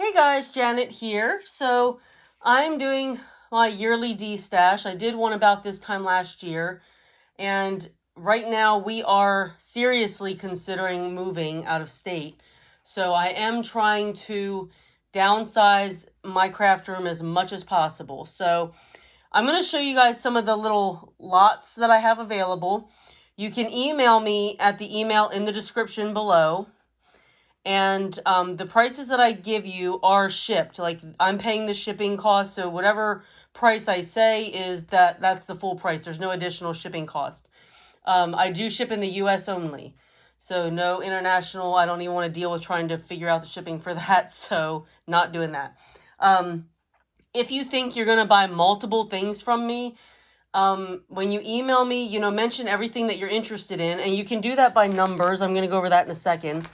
Hey guys, Janet here. So I'm doing my yearly Destash. I did one about this time last year, and right now we are seriously considering moving out of state. So I am trying to downsize my craft room as much as possible. So I'm going to show you guys some of the little lots that I have available. You can email me at the email in the description below. And the prices that I give you are shipped. Like, I'm paying the shipping cost, so whatever price I say is that's the full price. There's no additional shipping cost. I do ship in the US only, so no international. I don't even want to deal with trying to figure out the shipping for that, so not doing that. If you think you're gonna buy multiple things from me, when you email me, mention everything that you're interested in, and you can do that by numbers. I'm gonna go over that in a second.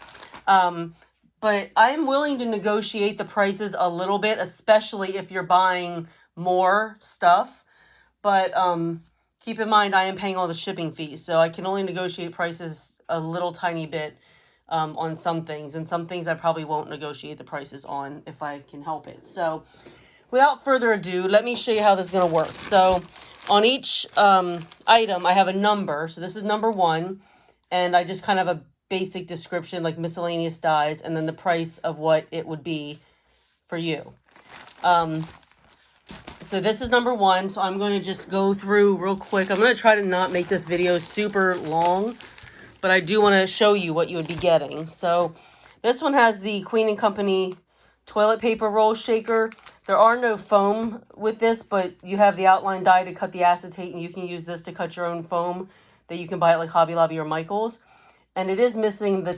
But I'm willing to negotiate the prices a little bit, especially if you're buying more stuff. But keep in mind, I am paying all the shipping fees, so I can only negotiate prices a little tiny bit on some things. And some things I probably won't negotiate the prices on if I can help it. So without further ado, let me show you how this is going to work. So on each item, I have a number. So this is number 1. And I just kind of have a basic description, like miscellaneous dyes, and then the price of what it would be for you. So this is number 1. So I'm going to just go through real quick. I'm going to try to not make this video super long, but I do want to show you what you would be getting. So this one has the Queen & Company toilet paper roll shaker. There are no foam with this, but you have the outline die to cut the acetate, and you can use this to cut your own foam that you can buy at like Hobby Lobby or Michael's. And it is missing the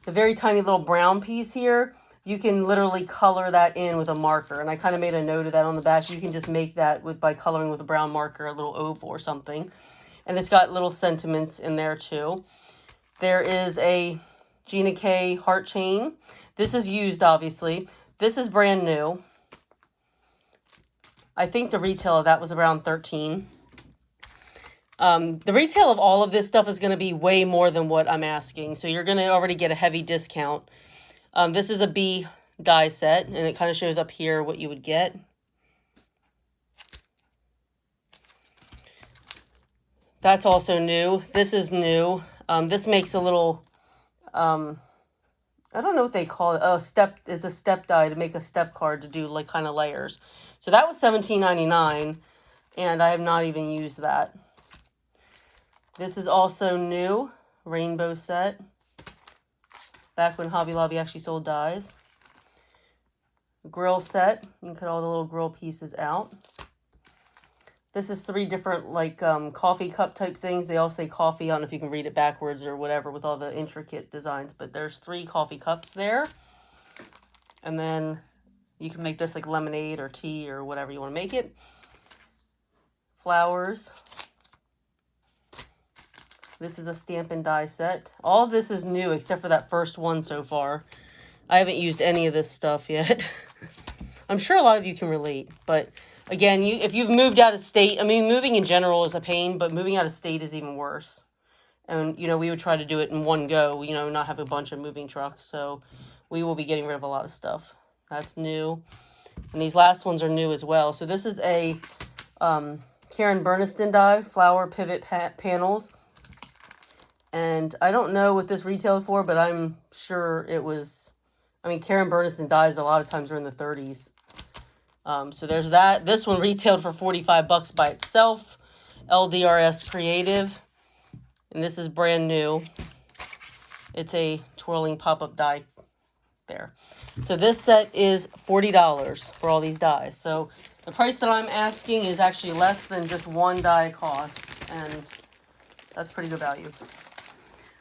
very tiny little brown piece here. You can literally color that in with a marker. And I kind of made a note of that on the back. You can just make that by coloring with a brown marker, a little oval or something. And it's got little sentiments in there too. There is a Gina K heart chain. This is used, obviously. This is brand new. I think the retail of that was around $13. The retail of all of this stuff is going to be way more than what I'm asking. So you're going to already get a heavy discount. This is a B die set, and it kind of shows up here what you would get. That's also new. This is new. This makes a little, I don't know what they call it. Oh, it's a step die to make a step card to do like kind of layers. So that was $17.99, and I have not even used that. This is also new, rainbow set. Back when Hobby Lobby actually sold dies. Grill set. You can cut all the little grill pieces out. This is 3 different like coffee cup type things. They all say coffee. I don't know if you can read it backwards or whatever with all the intricate designs. But there's 3 coffee cups there. And then you can make this like lemonade or tea or whatever you want to make it. Flowers. This is a stamp and die set. All of this is new except for that first one so far. I haven't used any of this stuff yet. I'm sure a lot of you can relate. But again, if you've moved out of state, I mean, moving in general is a pain, but moving out of state is even worse. And, we would try to do it in one go, not have a bunch of moving trucks. So we will be getting rid of a lot of stuff. That's new. And these last ones are new as well. So this is a Karen Burniston die, flower pivot panels. And I don't know what this retailed for, but I'm sure it was, Karen Burniston dies a lot of times are in the 30s. So there's that. This one retailed for $45 by itself. LDRS Creative. And this is brand new. It's a twirling pop-up die there. So this set is $40 for all these dies. So the price that I'm asking is actually less than just one die costs. And that's pretty good value.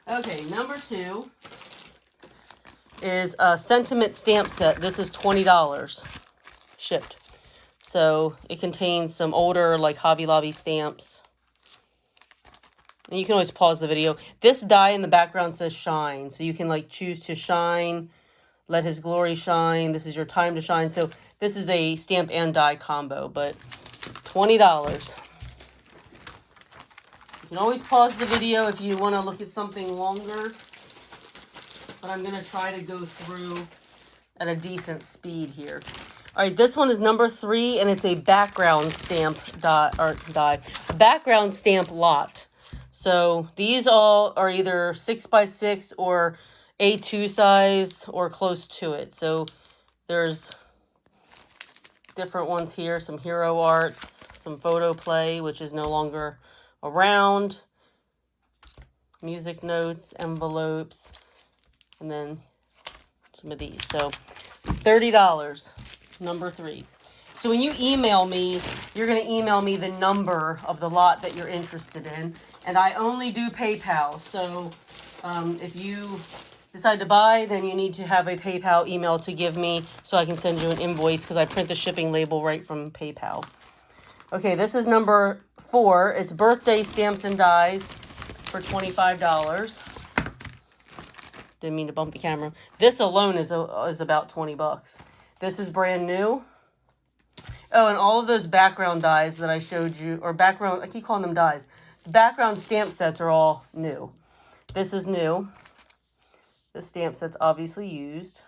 Okay, number 2 is a sentiment stamp set. This is $20 shipped. So it contains some older like Hobby Lobby stamps. And you can always pause the video. This die in the background says shine. So you can like choose to shine, let his glory shine. This is your time to shine. So this is a stamp and die combo, but $20. You can always pause the video if you want to look at something longer. But I'm going to try to go through at a decent speed here. All right, this one is number 3, and it's a background stamp background stamp lot. So these all are either 6x6 or A2 size or close to it. So there's different ones here, some Hero Arts, some Photo Play, which is no longer around, music notes, envelopes, and then some of these. So $30, number 3. So when you email me, you're going to email me the number of the lot that you're interested in. And I only do PayPal. So if you decide to buy, then you need to have a PayPal email to give me so I can send you an invoice, because I print the shipping label right from PayPal. Okay, this is number 4. It's birthday stamps and dies for $25. Didn't mean to bump the camera. This alone is about 20 bucks. This is brand new. Oh, and all of those background dies that I showed you, or background, I keep calling them dies. The background stamp sets are all new. This is new. This stamp set's obviously used.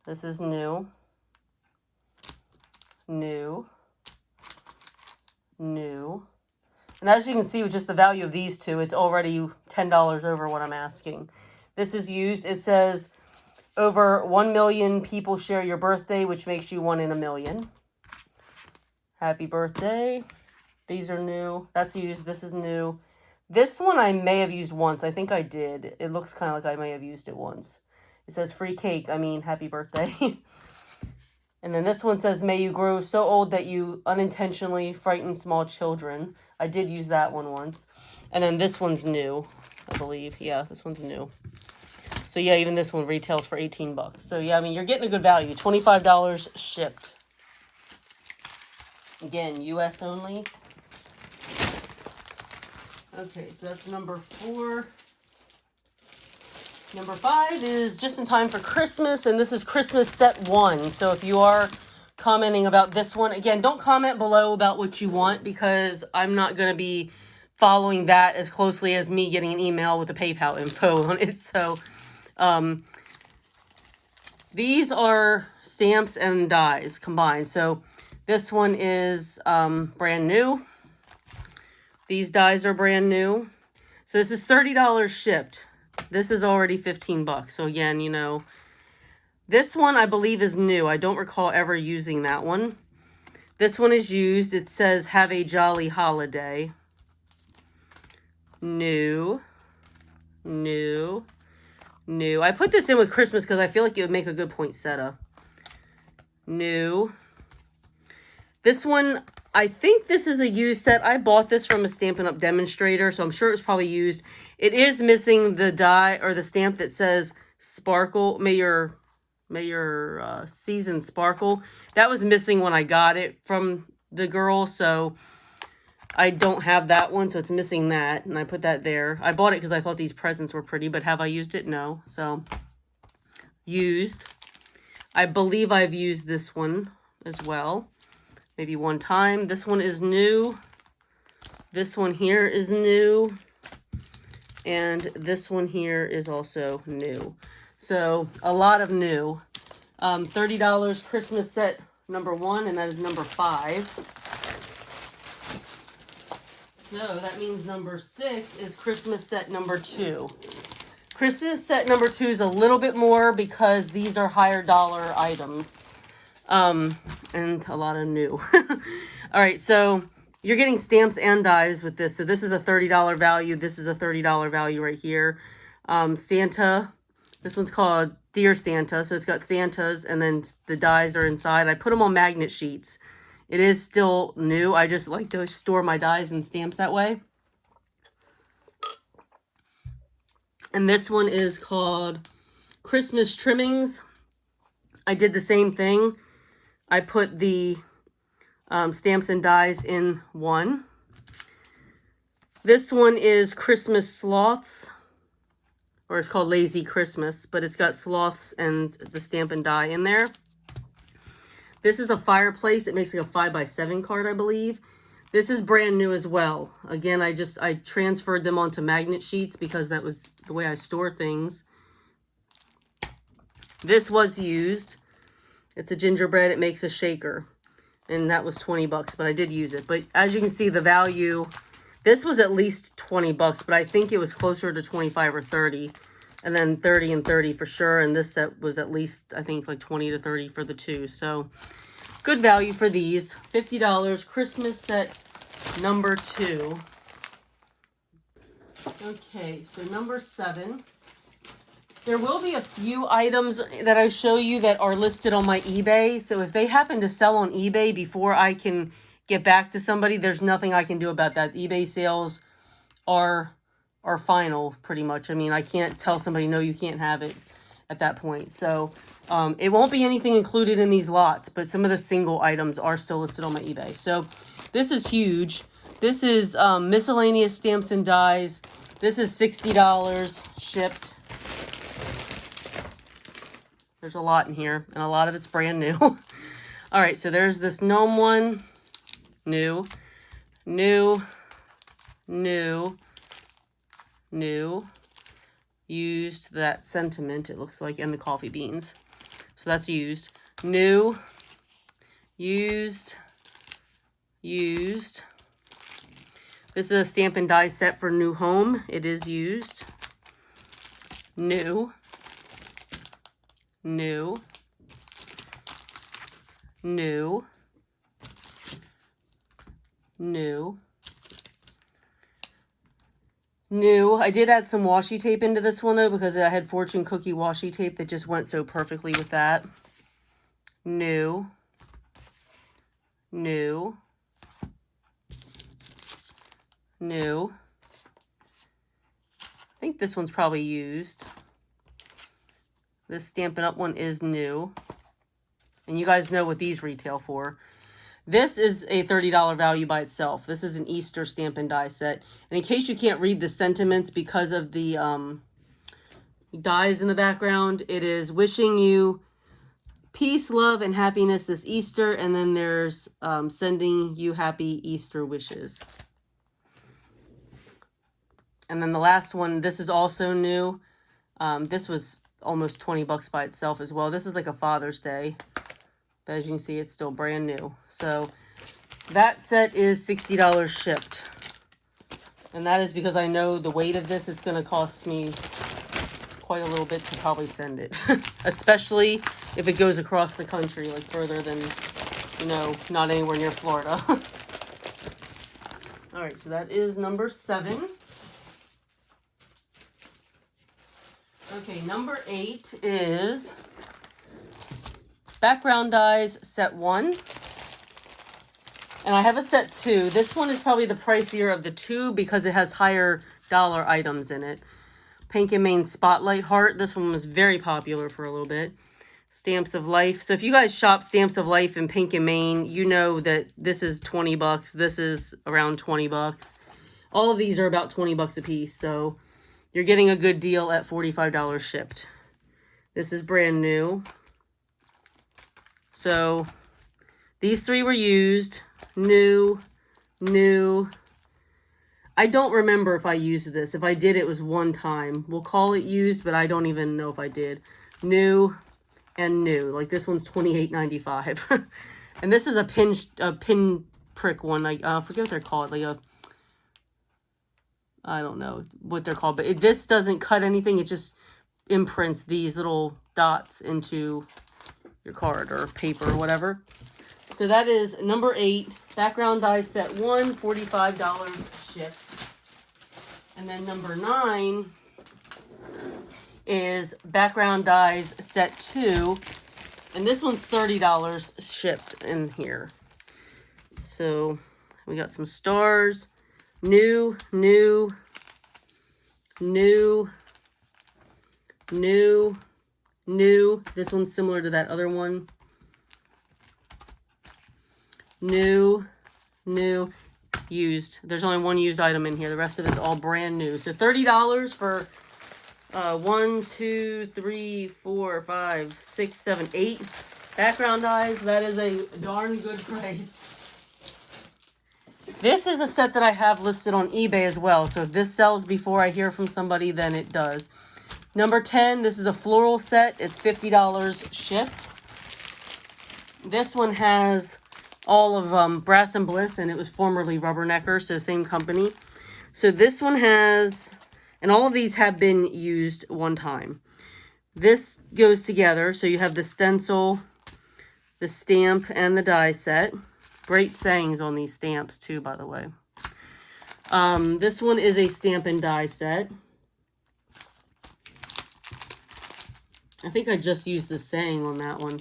This is new. New. New. And as you can see with just the value of these two, it's already $10 over what I'm asking. This is used. It says over 1 million people share your birthday, which makes you 1 in a million. Happy birthday. These are new. That's used. This is new. This one I may have used once. I think I did. It looks kind of like I may have used it once. It says free cake. I mean, happy birthday. And then this one says, may you grow so old that you unintentionally frighten small children. I did use that one once. And then this one's new, I believe. Yeah, this one's new. So yeah, even this one retails for 18 bucks. So yeah, I mean, you're getting a good value. $25 shipped. Again, US only. Okay, so that's number 4. Number 5 is just in time for Christmas, and this is Christmas set 1. So if you are commenting about this one, again, don't comment below about what you want, because I'm not going to be following that as closely as me getting an email with the PayPal info on it. So these are stamps and dies combined. So this one is brand new. These dies are brand new. So this is $30 shipped. This is already 15 bucks. So again, you know, this one I believe is new. I don't recall ever using that one. This one is used. It says have a jolly holiday. New. New. New. I put this in with Christmas because I feel like it would make a good poinsettia. New. This one, I think this is a used set. I bought this from a Stampin' Up! Demonstrator, so I'm sure it's probably used. It is missing the die or the stamp that says sparkle. May your season sparkle. That was missing when I got it from the girl, so I don't have that one, so it's missing that, and I put that there. I bought it because I thought these presents were pretty, but have I used it? No. So, used. I believe I've used this one as well. Maybe one time. This one is new. This one here is new. And this one here is also new. So, a lot of new. $30 Christmas set number 1, and that is number 5. So, that means number 6 is Christmas set number 2. Christmas set number 2 is a little bit more because these are higher dollar items. And a lot of new. All right, so you're getting stamps and dies with this. So this is a $30 value. This is a $30 value right here. Santa. This one's called Dear Santa. So it's got Santas, and then the dies are inside. I put them on magnet sheets. It is still new. I just like to store my dies and stamps that way. And this one is called Christmas Trimmings. I did the same thing. I put the stamps and dies in one. This one is Christmas Sloths, or it's called Lazy Christmas, but it's got sloths and the stamp and die in there. This is a fireplace. It makes like a 5x7 card, I believe. This is brand new as well. Again, I transferred them onto magnet sheets because that was the way I store things. This was used. It's a gingerbread. It makes a shaker. And that was 20 bucks, but I did use it. But as you can see, the value, this was at least 20 bucks, but I think it was closer to 25 or 30. And then 30 and 30 for sure. And this set was at least, I think, like 20 to 30 for the two. So good value for these. $50, Christmas set number 2. Okay, so number 7. There will be a few items that I show you that are listed on my eBay. So if they happen to sell on eBay before I can get back to somebody, there's nothing I can do about that. eBay sales are final pretty much. I mean, I can't tell somebody, no, you can't have it at that point. So it won't be anything included in these lots, but some of the single items are still listed on my eBay. So this is huge. This is miscellaneous stamps and dies. This is $60 shipped. There's a lot in here, and a lot of it's brand new. All right, so there's this gnome one. New. Used that sentiment, it looks like, and the coffee beans. So that's used. New. Used. This is a stamp and die set for new home. It is used. New. I did add some washi tape into this one though, because I had fortune cookie washi tape that just went so perfectly with that. New. I think this one's probably used. This Stampin' Up one is new. And you guys know what these retail for. This is a $30 value by itself. This is an Easter stamp and die set. And in case you can't read the sentiments because of the dies in the background, it is wishing you peace, love, and happiness this Easter. And then there's sending you happy Easter wishes. And then the last one, this is also new. This was almost 20 bucks by itself as well. This is like a Father's Day. But as you can see, it's still brand new. So that set is $60 shipped. And that is because I know the weight of this, it's going to cost me quite a little bit to probably send it. Especially if it goes across the country, like further than, you know, not anywhere near Florida. All right, so that is number 7. Okay, number 8 is background dies set 1. And I have a set 2. This one is probably the pricier of the two because it has higher dollar items in it. Pink and Main Spotlight Heart. This one was very popular for a little bit. Stamps of Life. So if you guys shop Stamps of Life in Pink and Main, you know that this is 20 bucks. This is around 20 bucks. All of these are about 20 bucks a piece. So you're getting a good deal at $45 shipped. This is brand new. So these 3 were used. New. I don't remember if I used this. If I did, it was one time. We'll call it used, but I don't even know if I did. New and new. Like this one's $28.95. And this is a pin prick one. I forget what they're called. Like a, I don't know what they're called, but this doesn't cut anything. It just imprints these little dots into your card or paper or whatever. So that is number 8, background die set 1, $45 shipped. And then number 9 is background dies set 2, and this one's $30 shipped in here. So we got some stars. New. This one's similar to that other one. New. Used. There's only one used item in here. The rest of it's all brand new. So $30 for 1, 2, 3, 4, 5, 6, 7, 8 background dies. That is a darn good price. This is a set that I have listed on eBay as well. So if this sells before I hear from somebody, then it does. Number 10, this is a floral set. It's $50 shipped. This one has all of Brass and Bliss, and it was formerly Rubbernecker, so same company. So this one has, and all of these have been used one time. This goes together, so you have the stencil, the stamp, and the die set. Great sayings on these stamps too, by the way. This one is a stamp and die set. I think I just used the saying on that one.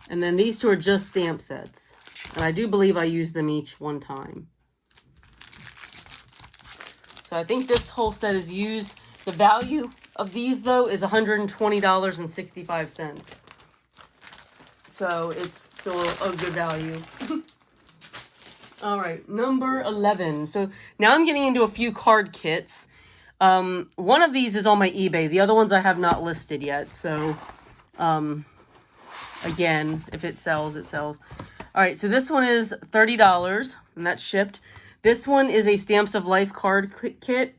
And then these two are just stamp sets. And I do believe I used them each one time. So I think this whole set is used. The value of these, though, is $120.65. So it's still a good value. All right, number 11. So now I'm getting into a few card kits. One of these is on my eBay. The other ones I have not listed yet. So, again, if it sells, it sells. All right, so this one is $30, and that's shipped. This one is a Stamps of Life card kit.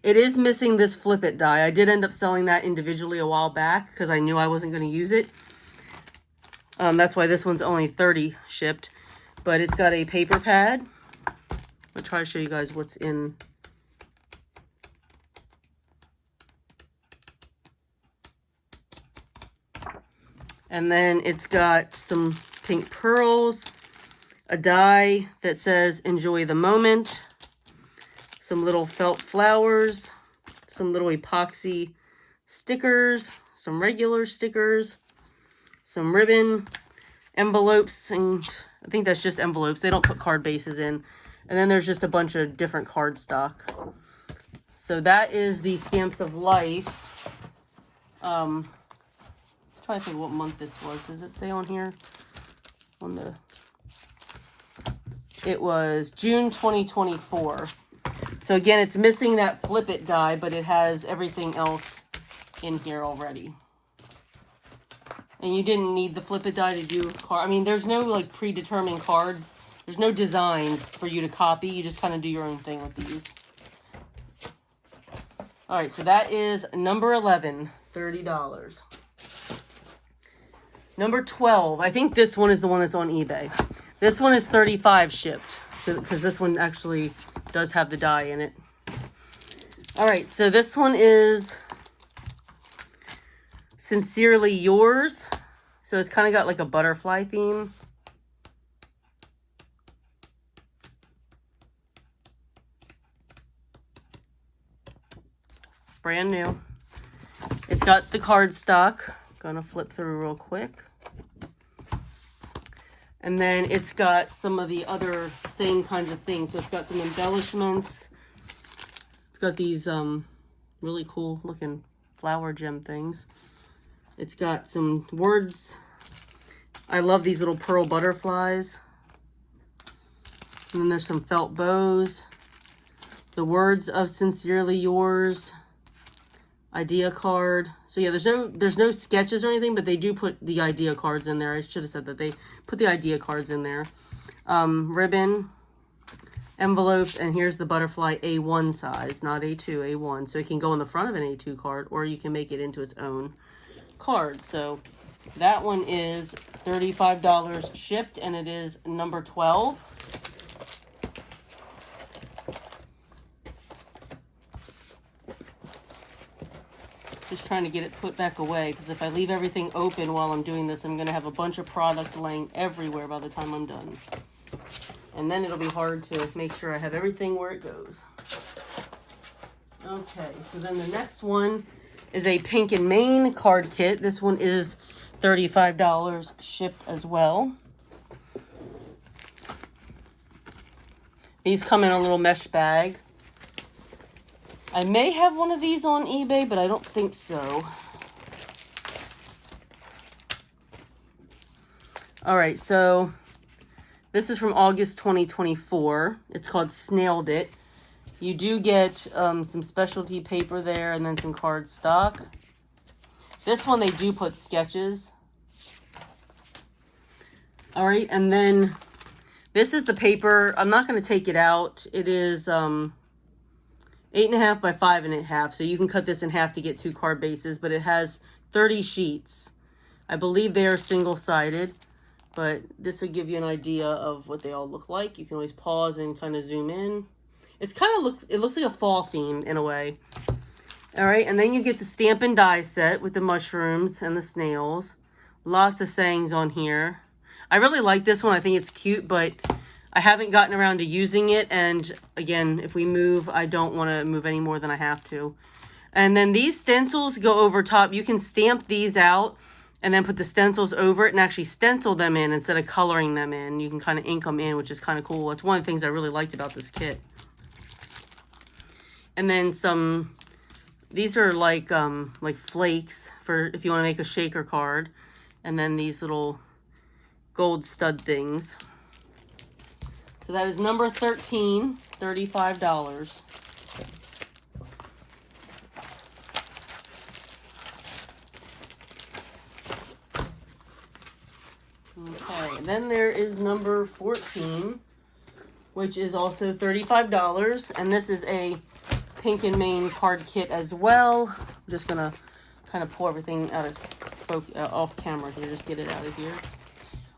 It is missing this Flip It die. I did end up selling that individually a while back because I knew I wasn't going to use it. That's why this one's only $30 shipped. But it's got a paper pad. I'll try to show you guys what's in. And then it's got some pink pearls, a die that says enjoy the moment, some little felt flowers, some little epoxy stickers, some regular stickers, some ribbon, envelopes, and I think that's just envelopes. They don't put card bases in. And then there's just a bunch of different card stock. So that is the Stamps of Life. I'm trying to think what month this was. Does it say on here? On the... It was June 2024. So again, it's missing that Flip It die, but it has everything else in here already. And you didn't need the Flip It die to do card. I mean, there's no like predetermined cards. There's no designs for you to copy. You just kind of do your own thing with these. All right, so that is number 11, $30. Number 12, I think this one is the one that's on eBay. This one is $35 shipped, so because this one actually does have the die in it. All right, so this one is Sincerely Yours. So it's kind of got like a butterfly theme. Brand new. It's got the card stock. Gonna flip through real quick. And then it's got some of the other same kinds of things. So it's got some embellishments. It's got these really cool looking flower gem things. It's got some words. I love these little pearl butterflies. And then there's some felt bows. The words of Sincerely Yours. Idea card. So yeah, there's no sketches or anything, but they do put the idea cards in there. I should have said that they put the idea cards in there. Ribbon, envelopes, and here's the butterfly A1 size, not A2, A1. So it can go in the front of an A2 card, or you can make it into its own card. So that one is $35 shipped, and it is number 12. Just trying to get it put back away, because if I leave everything open while I'm doing this, I'm going to have a bunch of product laying everywhere by the time I'm done. And then it'll be hard to make sure I have everything where it goes. Okay, so then the next one is a Pink and Main card kit. This one is $35 shipped as well. These come in a little mesh bag. I may have one of these on eBay, but I don't think so. All right, so this is from August 2024. It's called Snailed It. You do get some specialty paper there and then some card stock. This one, they do put sketches. All right, and then this is the paper. I'm not going to take it out. It is... 8.5 by 5.5. So you can cut this in half to get 2 card bases, but it has 30 sheets. I believe they are single-sided, but this will give you an idea of what they all look like. You can always pause and kind of zoom in. It's kind of it looks like a fall theme in a way. All right, and then you get the stamp and die set with the mushrooms and the snails. Lots of sayings on here. I really like this one. I think it's cute, but I haven't gotten around to using it. And again, if we move, I don't want to move any more than I have to. And then these stencils go over top. You can stamp these out and then put the stencils over it and actually stencil them in instead of coloring them in. You can kind of ink them in, which is kind of cool. It's one of the things I really liked about this kit. And then these are like flakes for if you want to make a shaker card. And then these little gold stud things. So that is number 13, $35. Okay, and then there is number 14, which is also $35. And this is a Pink and Main card kit as well. I'm just going to kind of pull everything out of off camera here. Just get it out of here.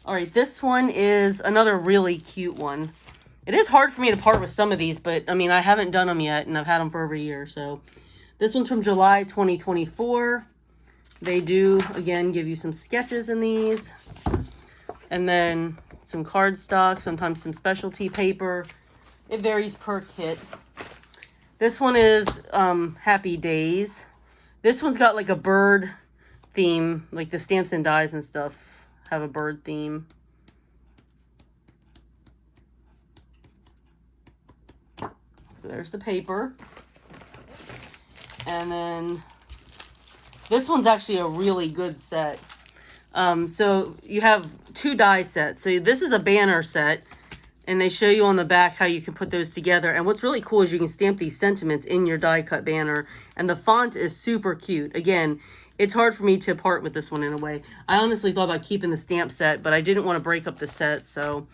All right, this one is another really cute one. It is hard for me to part with some of these, but I mean, I haven't done them yet, and I've had them for over a year. So this one's from July 2024. They do, again, give you some sketches in these. And then some cardstock, sometimes some specialty paper. It varies per kit. This one is Happy Days. This one's got like a bird theme, like the stamps and dies and stuff have a bird theme. So there's the paper. And then this one's actually a really good set. So you have 2 die sets. So this is a banner set, and they show you on the back how you can put those together. And what's really cool is you can stamp these sentiments in your die cut banner, and the font is super cute. Again, it's hard for me to part with this one in a way. I honestly thought about keeping the stamp set, but I didn't want to break up the set. So,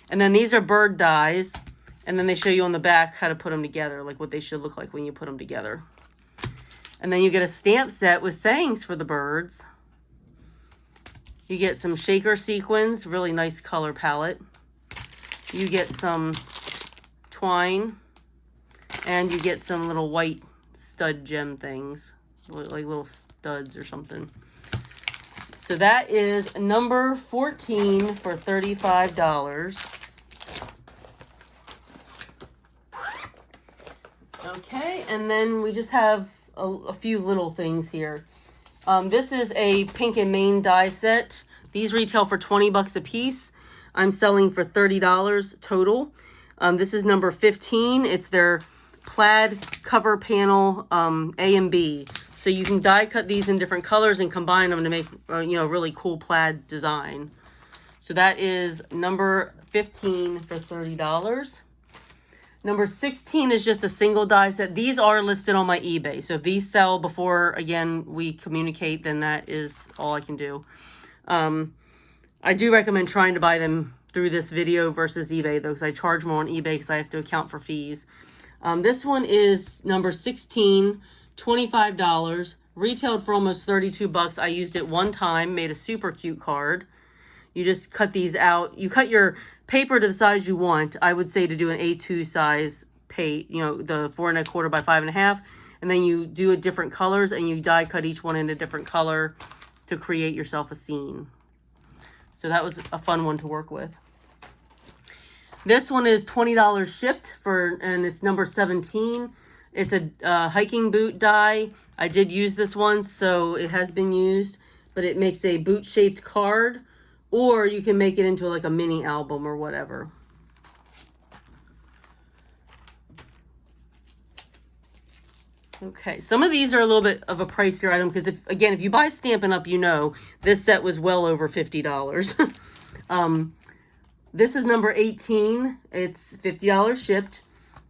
and then these are bird dies, and then they show you on the back how to put them together, like what they should look like when you put them together. And then you get a stamp set with sayings for the birds. You get some shaker sequins, really nice color palette. You get some twine, and you get some little white stud gem things, like little studs or something. So that is number 14 for $35. Okay, and then we just have a few little things here. This is a Pink and Main die set. These retail for 20 bucks a piece. I'm selling for $30 total. This is number 15. It's their plaid cover panel A and B. So you can die cut these in different colors and combine them to make a really cool plaid design. So that is number 15 for $30. Number 16 is just a single die set. These are listed on my eBay. So if these sell before, again, we communicate, then that is all I can do. I do recommend trying to buy them through this video versus eBay, though, because I charge more on eBay because I have to account for fees. This one is number 16, $25. Retailed for almost 32 bucks. I used it one time, made a super cute card. You just cut these out. You cut your paper to the size you want. I would say to do an A2 size the 4 1/4 by 5 1/2, and then you do it different colors and you die cut each one in a different color to create yourself a scene. So that was a fun one to work with. This one is $20 shipped and it's number 17. It's a hiking boot die. I did use this once, so it has been used, but it makes a boot shaped card. Or you can make it into like a mini album or whatever. Okay, some of these are a little bit of a pricier item because if you buy Stampin' Up, this set was well over $50. This is number 18. It's $50 shipped,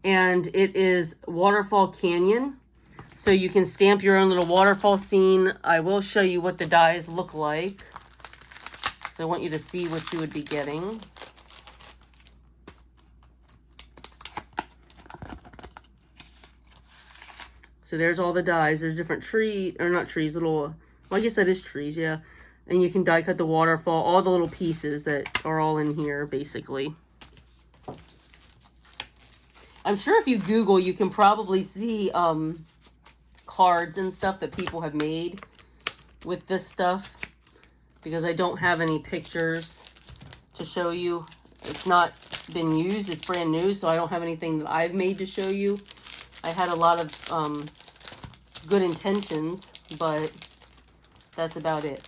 and it is Waterfall Canyon. So you can stamp your own little waterfall scene. I will show you what the dies look like. So I want you to see what you would be getting. So there's all the dies. There's different tree, or not trees, little, well, I guess that is trees, yeah. And you can die cut the waterfall, all the little pieces that are all in here, basically. I'm sure if you Google, you can probably see cards and stuff that people have made with this stuff, because I don't have any pictures to show you. It's not been used, it's brand new, so I don't have anything that I've made to show you. I had a lot of good intentions, but that's about it.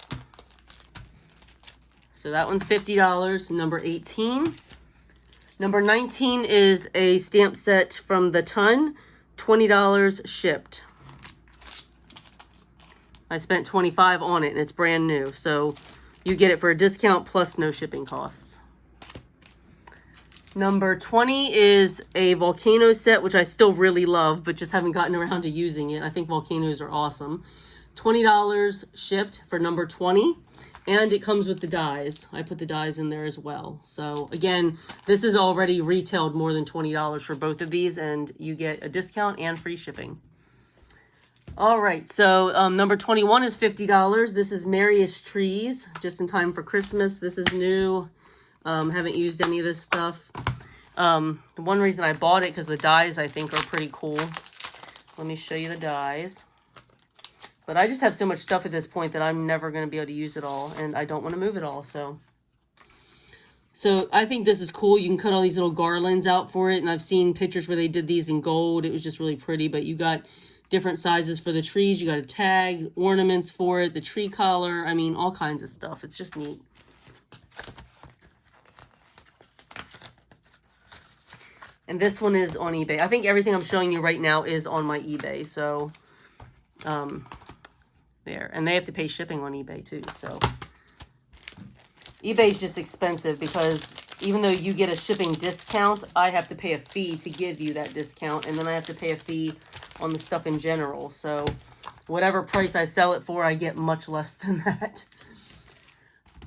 So that one's $50, number 18. Number 19 is a stamp set from the Ton, $20 shipped. I spent $25 on it and it's brand new, so you get it for a discount plus no shipping costs. Number 20 is a volcano set, which I still really love, but just haven't gotten around to using it. I think volcanoes are awesome. $20 shipped for number 20, and it comes with the dies. I put the dies in there as well. So again, this is already retailed more than $20 for both of these, and you get a discount and free shipping. All right, so number 21 is $50. This is Merriest Trees, just in time for Christmas. This is new. Haven't used any of this stuff. The one reason I bought it, because the dies I think are pretty cool. Let me show you the dies. But I just have so much stuff at this point that I'm never going to be able to use it all, and I don't want to move it all. So I think this is cool. You can cut all these little garlands out for it, and I've seen pictures where they did these in gold. It was just really pretty, but you got different sizes for the trees. You got a tag, ornaments for it, the tree collar. I mean, all kinds of stuff. It's just neat. And this one is on eBay. I think everything I'm showing you right now is on my eBay. So, there. And they have to pay shipping on eBay too. So, eBay is just expensive because even though you get a shipping discount, I have to pay a fee to give you that discount. And then I have to pay a fee on the stuff in general. So, whatever price I sell it for, I get much less than that.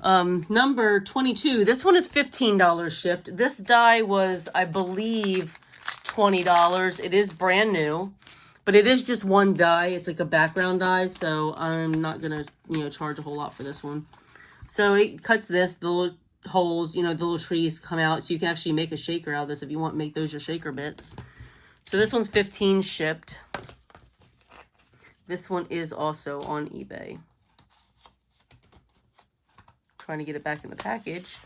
Number 22, this one is $15 shipped. This die was, I believe, $20. It is brand new, but it is just one die. It's like a background die, so I'm not gonna, charge a whole lot for this one. So it cuts this, the little holes, the little trees come out, so you can actually make a shaker out of this if you want to make those your shaker bits. So this one's $15 shipped. This one is also on eBay. Trying to get it back in the package.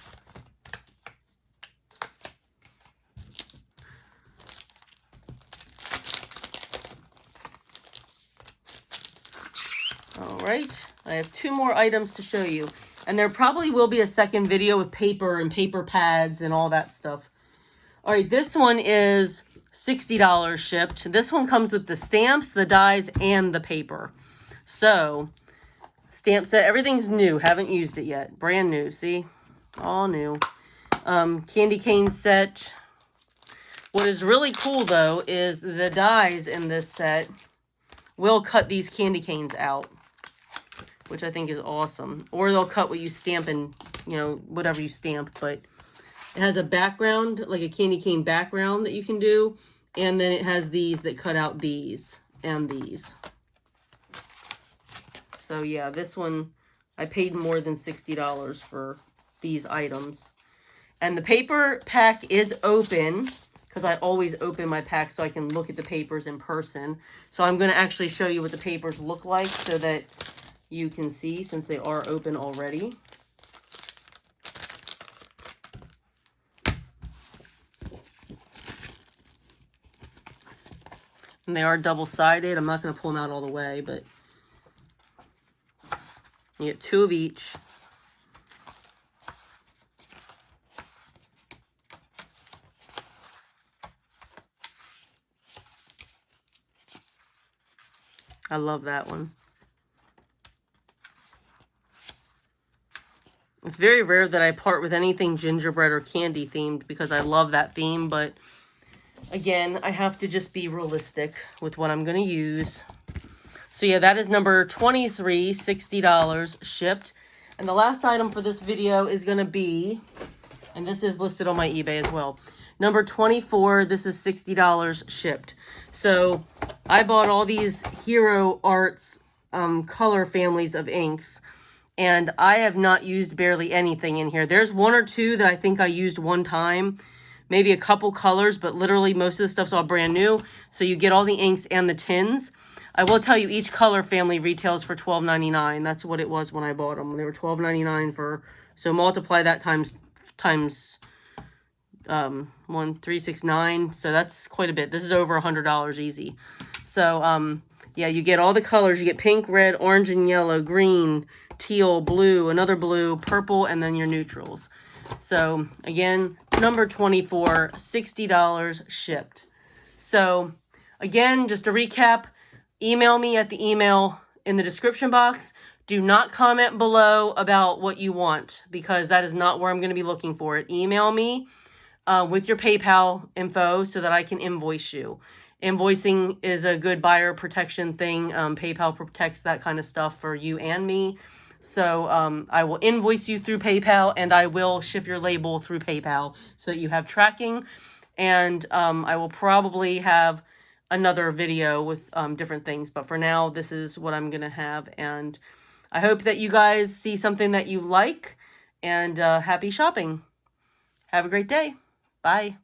All right, I have 2 more items to show you, and there probably will be a second video with paper and paper pads and all that stuff. All right, this one is $60 shipped. This one comes with the stamps, the dies, and the paper. So, stamp set, everything's new, haven't used it yet. Brand new, see? All new. Candy cane set. What is really cool, though, is the dies in this set will cut these candy canes out, which I think is awesome. Or they'll cut what you stamp and, whatever you stamp, but it has a background, like a candy cane background that you can do, and then it has these that cut out these and these. So yeah, this one, I paid more than $60 for these items. And the paper pack is open, because I always open my pack so I can look at the papers in person. So I'm going to actually show you what the papers look like so that you can see, since they are open already. And they are double-sided. I'm not going to pull them out all the way, but you get 2 of each. I love that one. It's very rare that I part with anything gingerbread or candy themed because I love that theme, but again, I have to just be realistic with what I'm going to use. So yeah, that is number 23, $60 shipped. And the last item for this video is going to be, and this is listed on my eBay as well, Number 24, this is $60 shipped. So I bought all these Hero Arts color families of inks, and I have not used barely anything in here. There's one or two that I think I used one time, maybe a couple colors, but literally most of the stuff's all brand new. So you get all the inks and the tins. I will tell you, each color family retails for $12.99. That's what it was when I bought them. They were $12.99 for, so multiply that times 1369. So that's quite a bit. This is over $100 easy. So yeah, you get all the colors. You get pink, red, orange and yellow, green, teal, blue, another blue, purple, and then your neutrals. So again, number 24, $60 shipped. So again, just to recap, email me at the email in the description box. Do not comment below about what you want, because that is not where I'm going to be looking for it. Email me with your PayPal info so that I can invoice you. Invoicing is a good buyer protection thing. PayPal protects that kind of stuff for you and me. So I will invoice you through PayPal, and I will ship your label through PayPal so that you have tracking. And I will probably have another video with different things. But for now, this is what I'm going to have. And I hope that you guys see something that you like. And happy shopping. Have a great day. Bye.